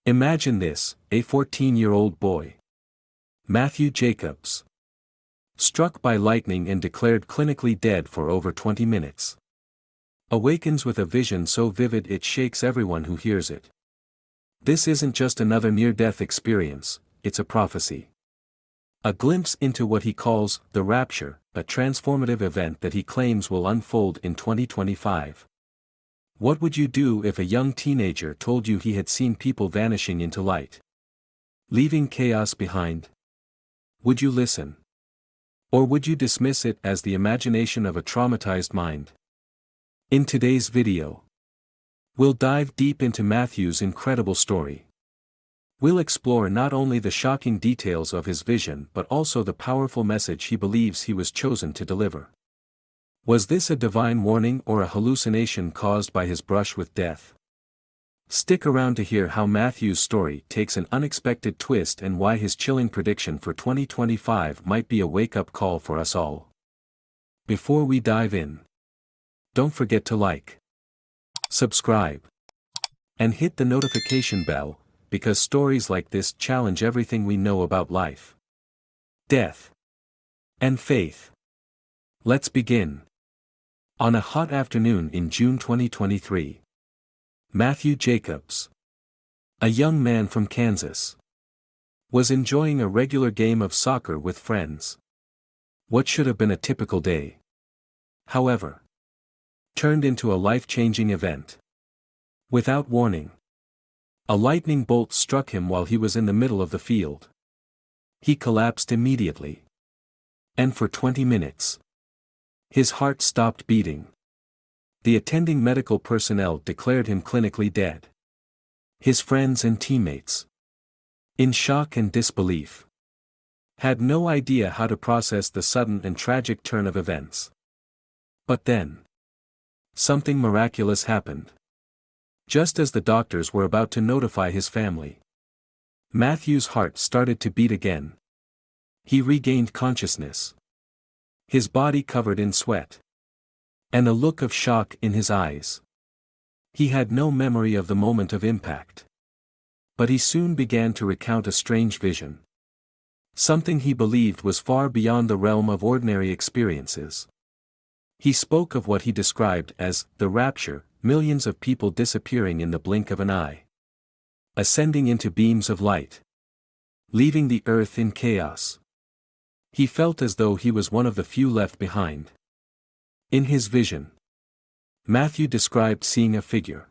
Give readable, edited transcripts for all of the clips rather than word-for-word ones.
Imagine this, a 14-year-old boy. Matthew Jacobs. Struck by lightning and declared clinically dead for over 20 minutes. Awakens with a vision so vivid it shakes everyone who hears it. This isn't just another near-death experience, it's a prophecy. A glimpse into what he calls the Rapture, a transformative event that he claims will unfold in 2025. What would you do if a young teenager told you he had seen people vanishing into light, leaving chaos behind? Would you listen? Or would you dismiss it as the imagination of a traumatized mind? In today's video, we'll dive deep into Matthew's incredible story. We'll explore not only the shocking details of his vision but also the powerful message he believes he was chosen to deliver. Was this a divine warning or a hallucination caused by his brush with death? Stick around to hear how Matthew's story takes an unexpected twist and why his chilling prediction for 2025 might be a wake-up call for us all. Before we dive in, don't forget to like, subscribe, and hit the notification bell, because stories like this challenge everything we know about life, death, and faith. Let's begin. On a hot afternoon in June 2023, Matthew Jacobs, a young man from Kansas, was enjoying a regular game of soccer with friends. What should have been a typical day, however, turned into a life-changing event. Without warning, a lightning bolt struck him while he was in the middle of the field. He collapsed immediately. And for 20 minutes, his heart stopped beating. The attending medical personnel declared him clinically dead. His friends and teammates, in shock and disbelief, had no idea how to process the sudden and tragic turn of events. But then, something miraculous happened. Just as the doctors were about to notify his family, Matthew's heart started to beat again. He regained consciousness, his body covered in sweat, and a look of shock in his eyes. He had no memory of the moment of impact. But he soon began to recount a strange vision. Something he believed was far beyond the realm of ordinary experiences. He spoke of what he described as the Rapture, millions of people disappearing in the blink of an eye, ascending into beams of light, leaving the earth in chaos. He felt as though he was one of the few left behind. In his vision, Matthew described seeing a figure,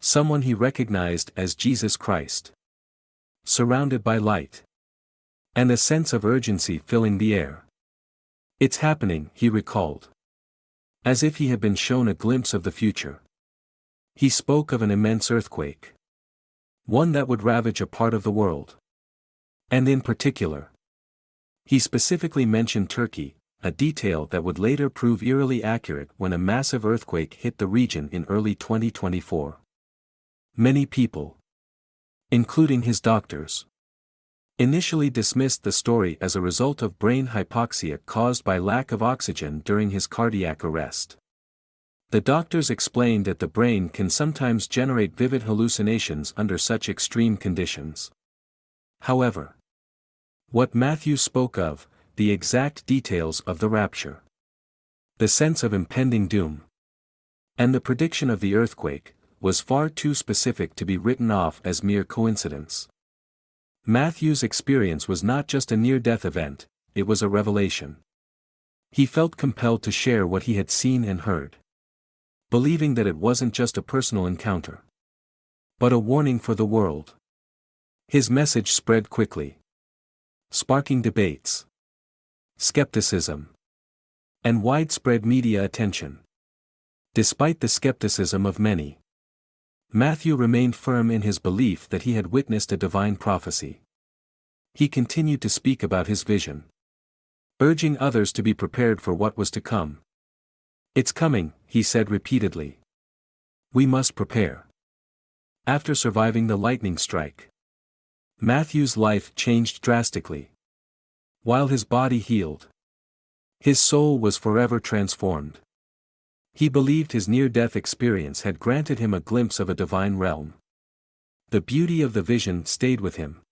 someone he recognized as Jesus Christ, surrounded by light, and a sense of urgency filling the air. "It's happening," he recalled, as if he had been shown a glimpse of the future. He spoke of an immense earthquake, one that would ravage a part of the world. And in particular, he specifically mentioned Turkey, a detail that would later prove eerily accurate when a massive earthquake hit the region in early 2024. Many people, including his doctors, initially dismissed the story as a result of brain hypoxia caused by lack of oxygen during his cardiac arrest. The doctors explained that the brain can sometimes generate vivid hallucinations under such extreme conditions. However, what Matthew spoke of, the exact details of the rapture, the sense of impending doom, and the prediction of the earthquake, was far too specific to be written off as mere coincidence. Matthew's experience was not just a near-death event, it was a revelation. He felt compelled to share what he had seen and heard, believing that it wasn't just a personal encounter, but a warning for the world. His message spread quickly, sparking debates, skepticism, and widespread media attention. Despite the skepticism of many, Matthew remained firm in his belief that he had witnessed a divine prophecy. He continued to speak about his vision, urging others to be prepared for what was to come. "It's coming," he said repeatedly. "We must prepare." After surviving the lightning strike, Matthew's life changed drastically. While his body healed, his soul was forever transformed. He believed his near-death experience had granted him a glimpse of a divine realm. The beauty of the vision stayed with him,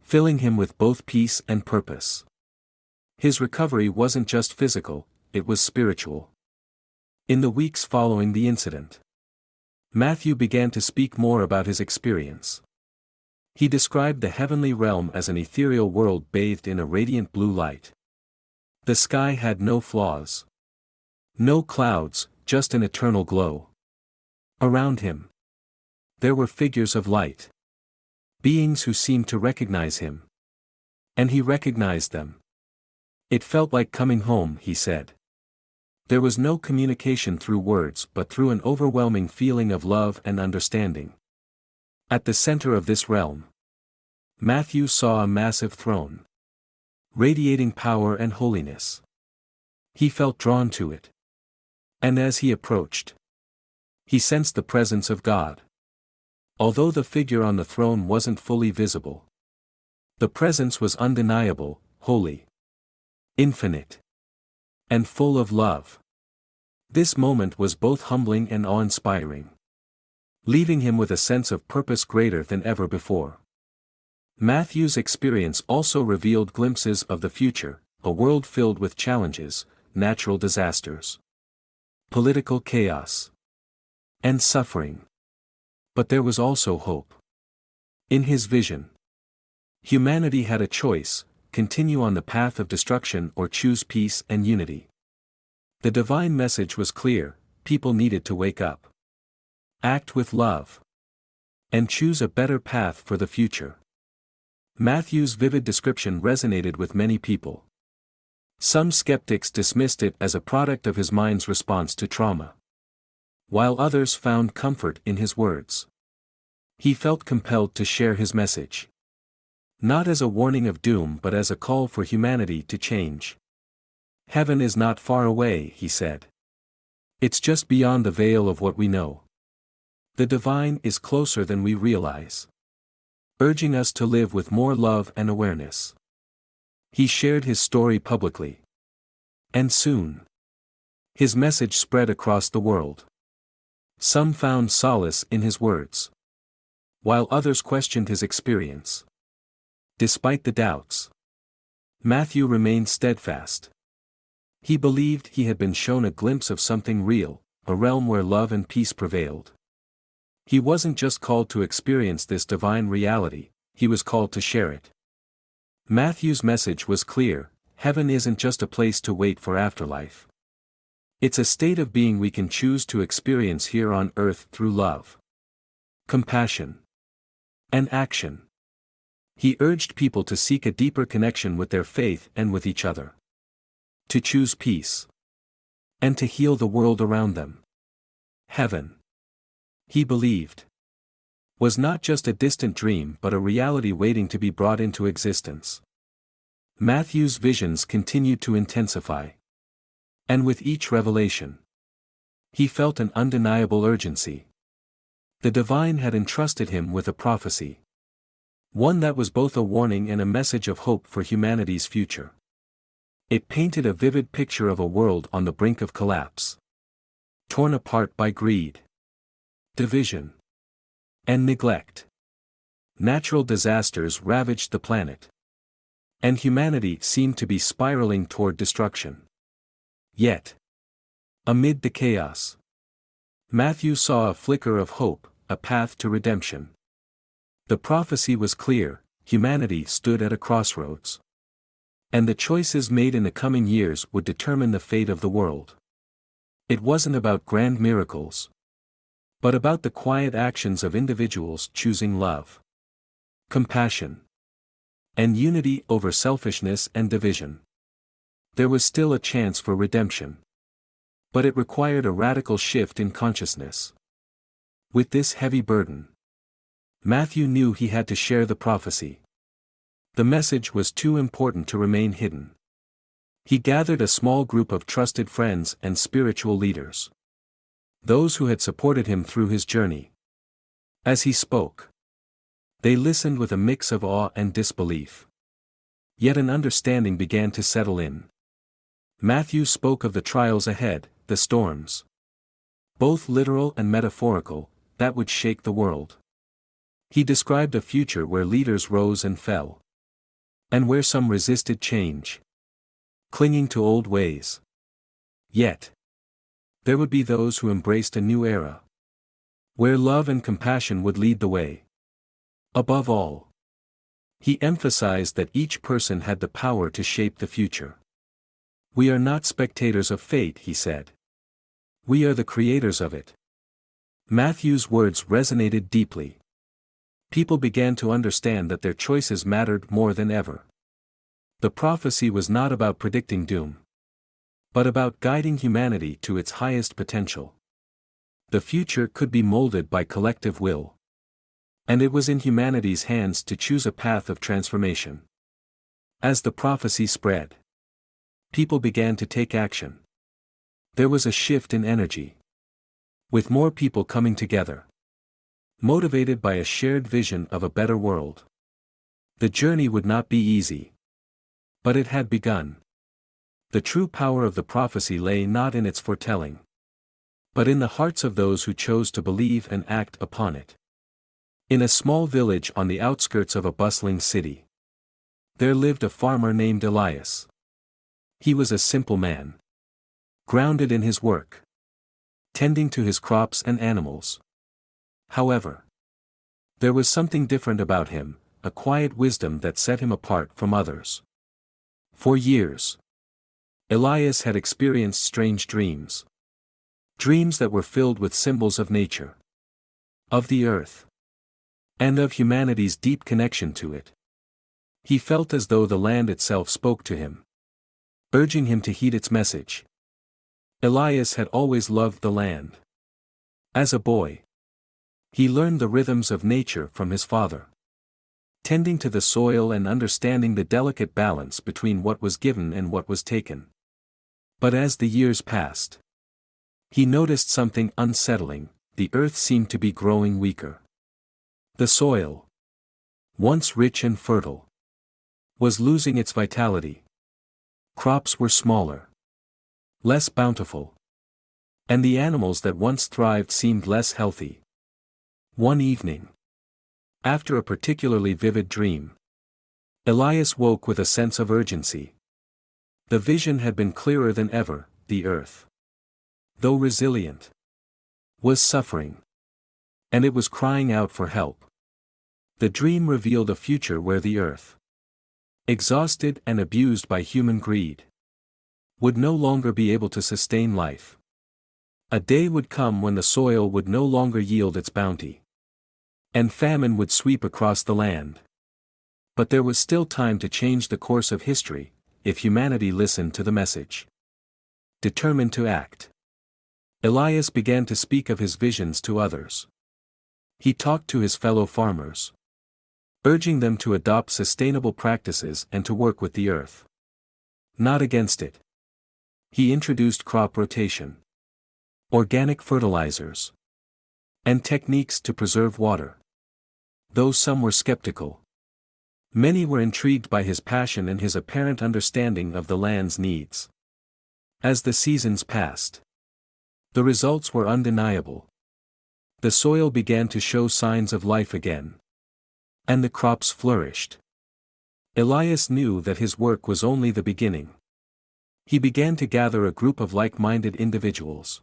filling him with both peace and purpose. His recovery wasn't just physical, it was spiritual. In the weeks following the incident, Matthew began to speak more about his experience. He described the heavenly realm as an ethereal world bathed in a radiant blue light. The sky had no flaws. No clouds, just an eternal glow. Around him, there were figures of light. Beings who seemed to recognize him. And he recognized them. It felt like coming home, he said. There was no communication through words but through an overwhelming feeling of love and understanding. At the center of this realm, Matthew saw a massive throne, radiating power and holiness. He felt drawn to it. And as he approached, he sensed the presence of God. Although the figure on the throne wasn't fully visible, the presence was undeniable, holy, infinite, and full of love. This moment was both humbling and awe-inspiring, leaving him with a sense of purpose greater than ever before. Matthew's experience also revealed glimpses of the future, a world filled with challenges, natural disasters, political chaos, and suffering. But there was also hope. In his vision, humanity had a choice: continue on the path of destruction or choose peace and unity. The divine message was clear: people needed to wake up, act with love, and choose a better path for the future. Matthew's vivid description resonated with many people. Some skeptics dismissed it as a product of his mind's response to trauma, while others found comfort in his words. He felt compelled to share his message, not as a warning of doom but as a call for humanity to change. Heaven is not far away, he said. It's just beyond the veil of what we know. The divine is closer than we realize, urging us to live with more love and awareness. He shared his story publicly. And soon, his message spread across the world. Some found solace in his words, while others questioned his experience. Despite the doubts, Matthew remained steadfast. He believed he had been shown a glimpse of something real, a realm where love and peace prevailed. He wasn't just called to experience this divine reality, he was called to share it. Matthew's message was clear: heaven isn't just a place to wait for afterlife. It's a state of being we can choose to experience here on earth through love, compassion, and action. He urged people to seek a deeper connection with their faith and with each other, to choose peace, and to heal the world around them. Heaven, he believed, was not just a distant dream but a reality waiting to be brought into existence. Matthew's visions continued to intensify. And with each revelation, he felt an undeniable urgency. The divine had entrusted him with a prophecy, one that was both a warning and a message of hope for humanity's future. It painted a vivid picture of a world on the brink of collapse, torn apart by greed, division, and neglect. Natural disasters ravaged the planet, and humanity seemed to be spiraling toward destruction. Yet, amid the chaos, Matthew saw a flicker of hope, a path to redemption. The prophecy was clear: humanity stood at a crossroads, and the choices made in the coming years would determine the fate of the world. It wasn't about grand miracles, but about the quiet actions of individuals choosing love, compassion, and unity over selfishness and division. There was still a chance for redemption, but it required a radical shift in consciousness. With this heavy burden, Matthew knew he had to share the prophecy. The message was too important to remain hidden. He gathered a small group of trusted friends and spiritual leaders, those who had supported him through his journey. As he spoke, they listened with a mix of awe and disbelief. Yet an understanding began to settle in. Matthew spoke of the trials ahead, the storms, both literal and metaphorical, that would shake the world. He described a future where leaders rose and fell, and where some resisted change, clinging to old ways. Yet, there would be those who embraced a new era, where love and compassion would lead the way. Above all, he emphasized that each person had the power to shape the future. We are not spectators of fate, he said. We are the creators of it. Matthew's words resonated deeply. People began to understand that their choices mattered more than ever. The prophecy was not about predicting doom, but about guiding humanity to its highest potential. The future could be molded by collective will, and it was in humanity's hands to choose a path of transformation. As the prophecy spread, people began to take action. There was a shift in energy, with more people coming together, motivated by a shared vision of a better world. The journey would not be easy, but it had begun. The true power of the prophecy lay not in its foretelling, but in the hearts of those who chose to believe and act upon it. In a small village on the outskirts of a bustling city, there lived a farmer named Elias. He was a simple man, grounded in his work, tending to his crops and animals. However, there was something different about him, a quiet wisdom that set him apart from others. For years, Elias had experienced strange dreams. Dreams that were filled with symbols of nature, of the earth, and of humanity's deep connection to it. He felt as though the land itself spoke to him, urging him to heed its message. Elias had always loved the land. As a boy, he learned the rhythms of nature from his father, tending to the soil and understanding the delicate balance between what was given and what was taken. But as the years passed, he noticed something unsettling. The earth seemed to be growing weaker. The soil, once rich and fertile, was losing its vitality. Crops were smaller, less bountiful, and the animals that once thrived seemed less healthy. One evening, after a particularly vivid dream, Elias woke with a sense of urgency. The vision had been clearer than ever. The earth, though resilient, was suffering, and it was crying out for help. The dream revealed a future where the earth, exhausted and abused by human greed, would no longer be able to sustain life. A day would come when the soil would no longer yield its bounty, and famine would sweep across the land. But there was still time to change the course of history, if humanity listened to the message. Determined to act, Elias began to speak of his visions to others. He talked to his fellow farmers, urging them to adopt sustainable practices and to work with the earth, not against it. He introduced crop rotation, organic fertilizers, and techniques to preserve water. Though some were skeptical, many were intrigued by his passion and his apparent understanding of the land's needs. As the seasons passed, the results were undeniable. The soil began to show signs of life again, and the crops flourished. Elias knew that his work was only the beginning. He began to gather a group of like-minded individuals,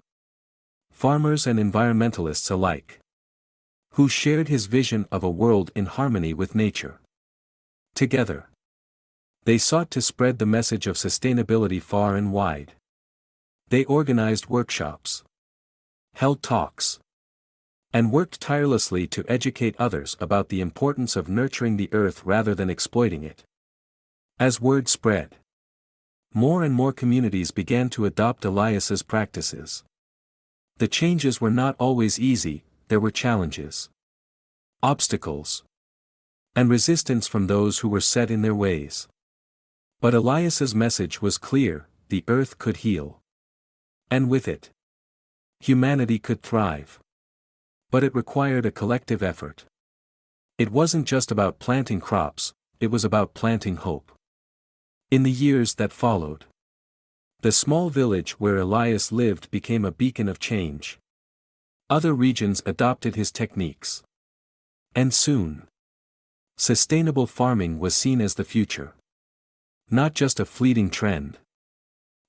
farmers and environmentalists alike, who shared his vision of a world in harmony with nature. Together, they sought to spread the message of sustainability far and wide. They organized workshops, held talks, and worked tirelessly to educate others about the importance of nurturing the earth rather than exploiting it. As word spread, more and more communities began to adopt Elias's practices. The changes were not always easy. There were challenges, obstacles, and resistance from those who were set in their ways. But Elias's message was clear: the earth could heal, and with it, humanity could thrive. But it required a collective effort. It wasn't just about planting crops, it was about planting hope. In the years that followed, the small village where Elias lived became a beacon of change. Other regions adopted his techniques, And soon, sustainable farming was seen as the future. Not just a fleeting trend.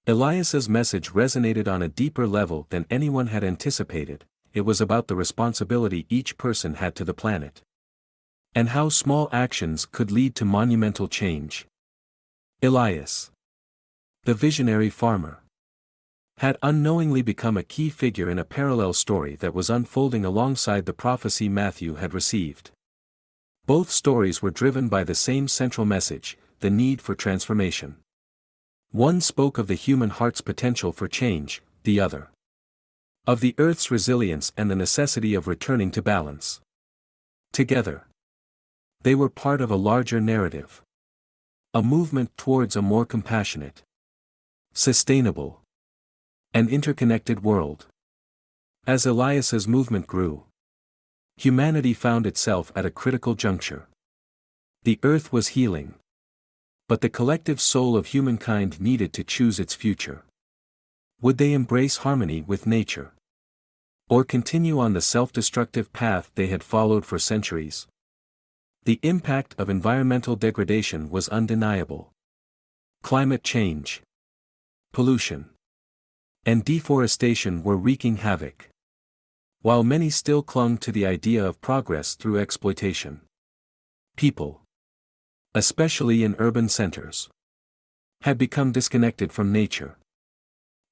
Elias's message resonated on a deeper level than anyone had anticipated. It was about the responsibility each person had to the planet. And how small actions could lead to monumental change. Elias, the visionary farmer, had unknowingly become a key figure in a parallel story that was unfolding alongside the prophecy Matthew had received. Both stories were driven by the same central message, the need for transformation. One spoke of the human heart's potential for change, the other of the earth's resilience and the necessity of returning to balance. Together, they were part of a larger narrative. A movement towards a more compassionate, sustainable, and interconnected world. As Elias's movement grew, humanity found itself at a critical juncture. The earth was healing, but the collective soul of humankind needed to choose its future. Would they embrace harmony with nature? Or continue on the self-destructive path they had followed for centuries? The impact of environmental degradation was undeniable. Climate change, pollution, and deforestation were wreaking havoc. While many still clung to the idea of progress through exploitation, people, especially in urban centers, had become disconnected from nature.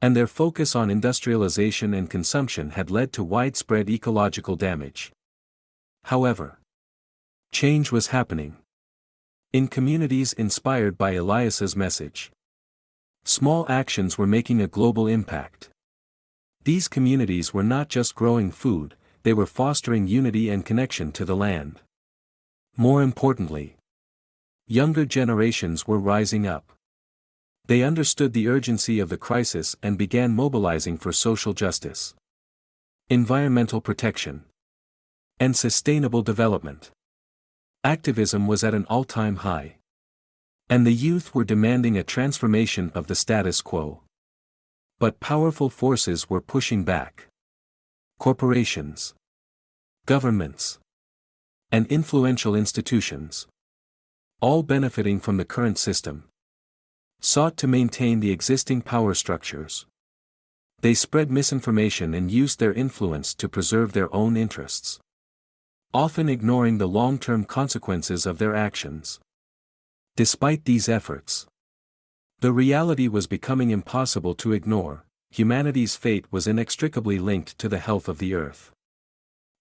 And their focus on industrialization and consumption had led to widespread ecological damage. However, change was happening. In communities inspired by Elias's message, small actions were making a global impact. These communities were not just growing food, they were fostering unity and connection to the land. More importantly, younger generations were rising up. They understood the urgency of the crisis and began mobilizing for social justice, environmental protection, and sustainable development. Activism was at an all-time high. And the youth were demanding a transformation of the status quo. But powerful forces were pushing back. Corporations, governments, and influential institutions, all benefiting from the current system, sought to maintain the existing power structures. They spread misinformation and used their influence to preserve their own interests, often ignoring the long-term consequences of their actions. Despite these efforts, the reality was becoming impossible to ignore. Humanity's fate was inextricably linked to the health of the earth.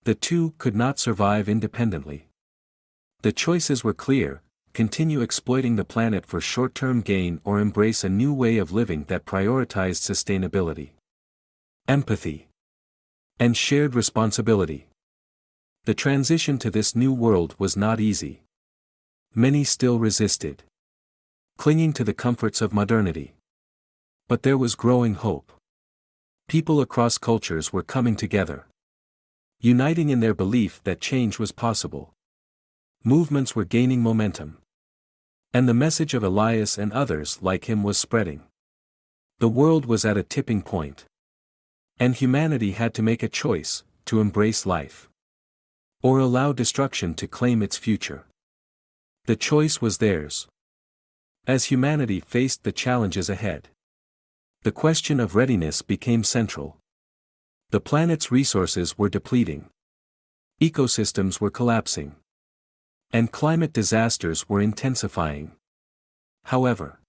The two could not survive independently. The choices were clear: continue exploiting the planet for short-term gain or embrace a new way of living that prioritized sustainability, empathy, and shared responsibility. The transition to this new world was not easy. Many still resisted, clinging to the comforts of modernity. But there was growing hope. People across cultures were coming together, uniting in their belief that change was possible. Movements were gaining momentum. And the message of Elias and others like him was spreading. The world was at a tipping point. And humanity had to make a choice: to embrace life, or allow destruction to claim its future. The choice was theirs. As humanity faced the challenges ahead, the question of readiness became central. The planet's resources were depleting. Ecosystems were collapsing. And climate disasters were intensifying. However,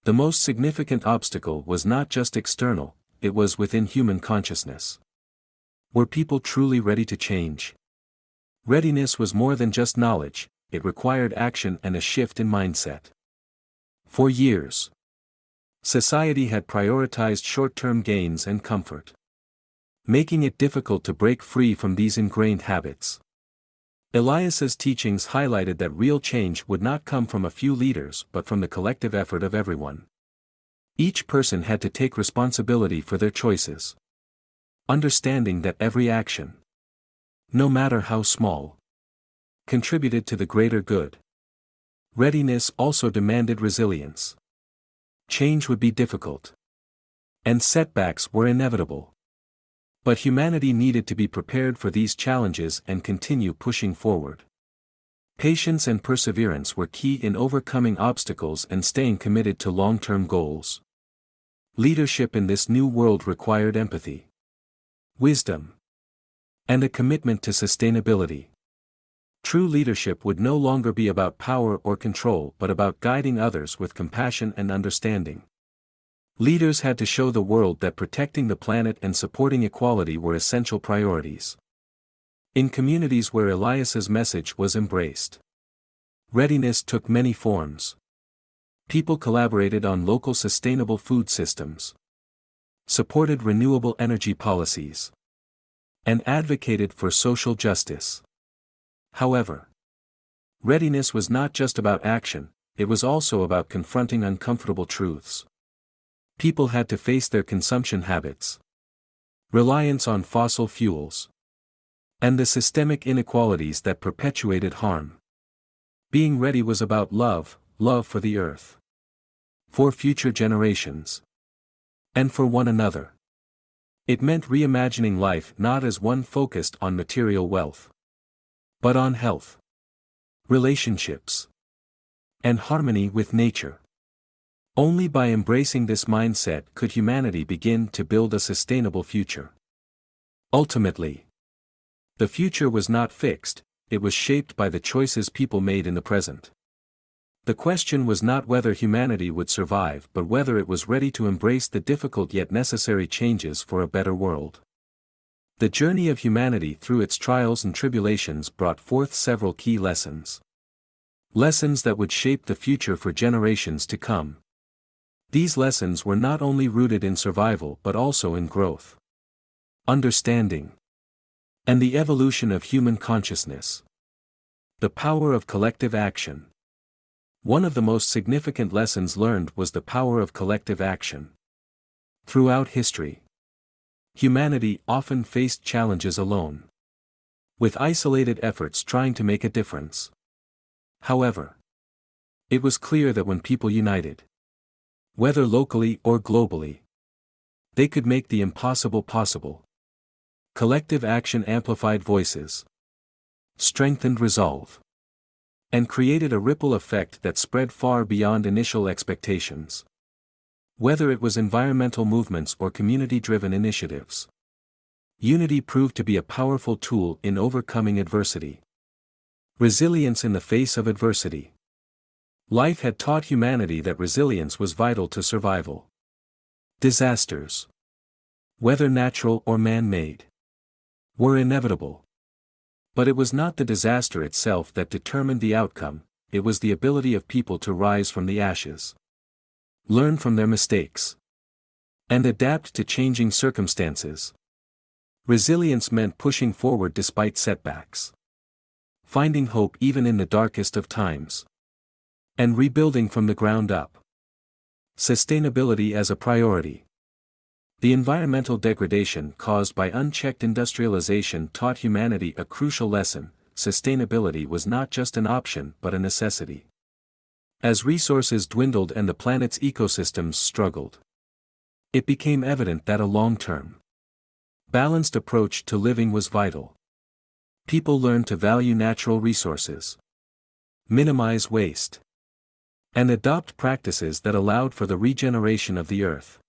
the most significant obstacle was not just external, it was within human consciousness. Were people truly ready to change? Readiness was more than just knowledge, it required action and a shift in mindset. For years, society had prioritized short-term gains and comfort, making it difficult to break free from these ingrained habits. Elias's teachings highlighted that real change would not come from a few leaders but from the collective effort of everyone. Each person had to take responsibility for their choices, understanding that every action, no matter how small, contributed to the greater good. Readiness also demanded resilience. Change would be difficult, and setbacks were inevitable. But humanity needed to be prepared for these challenges and continue pushing forward. Patience and perseverance were key in overcoming obstacles and staying committed to long-term goals. Leadership in this new world required empathy, wisdom, and a commitment to sustainability. True leadership would no longer be about power or control but about guiding others with compassion and understanding. Leaders had to show the world that protecting the planet and supporting equality were essential priorities. In communities where Elias's message was embraced, readiness took many forms. People collaborated on local sustainable food systems, supported renewable energy policies, and advocated for social justice. However, readiness was not just about action, it was also about confronting uncomfortable truths. People had to face their consumption habits, reliance on fossil fuels, and the systemic inequalities that perpetuated harm. Being ready was about love for the earth, for future generations, and for one another. It meant reimagining life not as one focused on material wealth, but on health, relationships, and harmony with nature. Only by embracing this mindset could humanity begin to build a sustainable future. Ultimately, the future was not fixed, it was shaped by the choices people made in the present. The question was not whether humanity would survive but whether it was ready to embrace the difficult yet necessary changes for a better world. The journey of humanity through its trials and tribulations brought forth several key lessons. Lessons that would shape the future for generations to come. These lessons were not only rooted in survival but also in growth, understanding, and the evolution of human consciousness. The power of collective action. One of the most significant lessons learned was the power of collective action. Throughout history, humanity often faced challenges alone, with isolated efforts trying to make a difference. However, it was clear that when people united, whether locally or globally, they could make the impossible possible. Collective action amplified voices, strengthened resolve, and created a ripple effect that spread far beyond initial expectations. Whether it was environmental movements or community-driven initiatives, unity proved to be a powerful tool in overcoming adversity. Resilience in the face of adversity. Life had taught humanity that resilience was vital to survival. Disasters, whether natural or man-made, were inevitable. But it was not the disaster itself that determined the outcome, it was the ability of people to rise from the ashes, learn from their mistakes, and adapt to changing circumstances. Resilience meant pushing forward despite setbacks, finding hope even in the darkest of times, and rebuilding from the ground up. Sustainability as a priority. The environmental degradation caused by unchecked industrialization taught humanity a crucial lesson: sustainability was not just an option but a necessity. As resources dwindled and the planet's ecosystems struggled, it became evident that a long-term, balanced approach to living was vital. People learned to value natural resources, minimize waste, and adopt practices that allowed for the regeneration of the earth,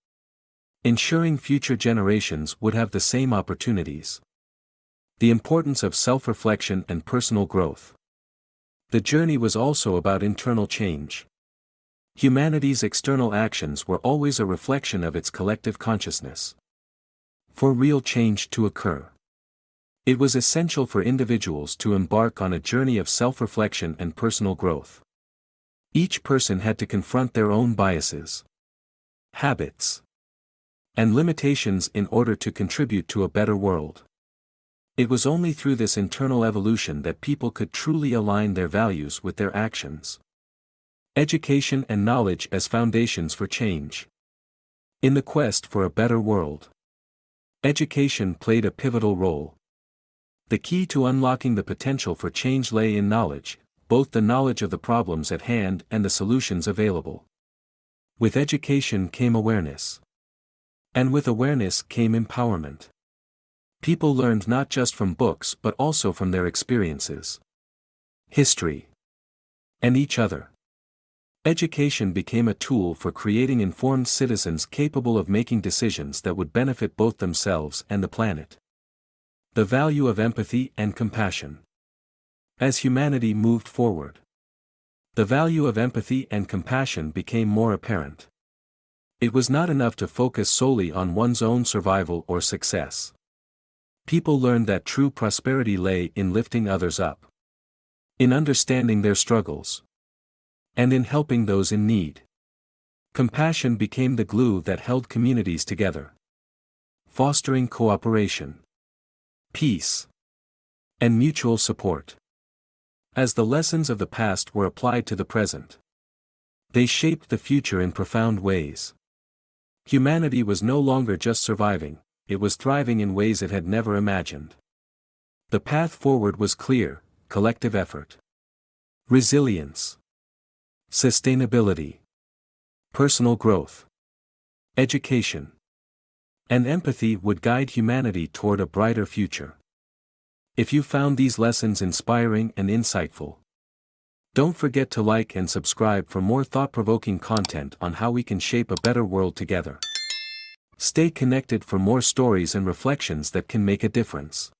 ensuring future generations would have the same opportunities. The importance of self-reflection and personal growth. The journey was also about internal change. Humanity's external actions were always a reflection of its collective consciousness. For real change to occur, it was essential for individuals to embark on a journey of self-reflection and personal growth. Each person had to confront their own biases, habits, and limitations in order to contribute to a better world. It was only through this internal evolution that people could truly align their values with their actions. Education and knowledge as foundations for change. In the quest for a better world, education played a pivotal role. The key to unlocking the potential for change lay in knowledge, both the knowledge of the problems at hand and the solutions available. With education came awareness. And with awareness came empowerment. People learned not just from books but also from their experiences, history, and each other. Education became a tool for creating informed citizens capable of making decisions that would benefit both themselves and the planet. The value of empathy and compassion. As humanity moved forward, the value of empathy and compassion became more apparent. It was not enough to focus solely on one's own survival or success. People learned that true prosperity lay in lifting others up, in understanding their struggles, and in helping those in need. Compassion became the glue that held communities together, fostering cooperation, peace, and mutual support. As the lessons of the past were applied to the present, they shaped the future in profound ways. Humanity was no longer just surviving, it was thriving in ways it had never imagined. The path forward was clear: collective effort, resilience, sustainability, personal growth, education, and empathy would guide humanity toward a brighter future. If you found these lessons inspiring and insightful, don't forget to like and subscribe for more thought-provoking content on how we can shape a better world together. Stay connected for more stories and reflections that can make a difference.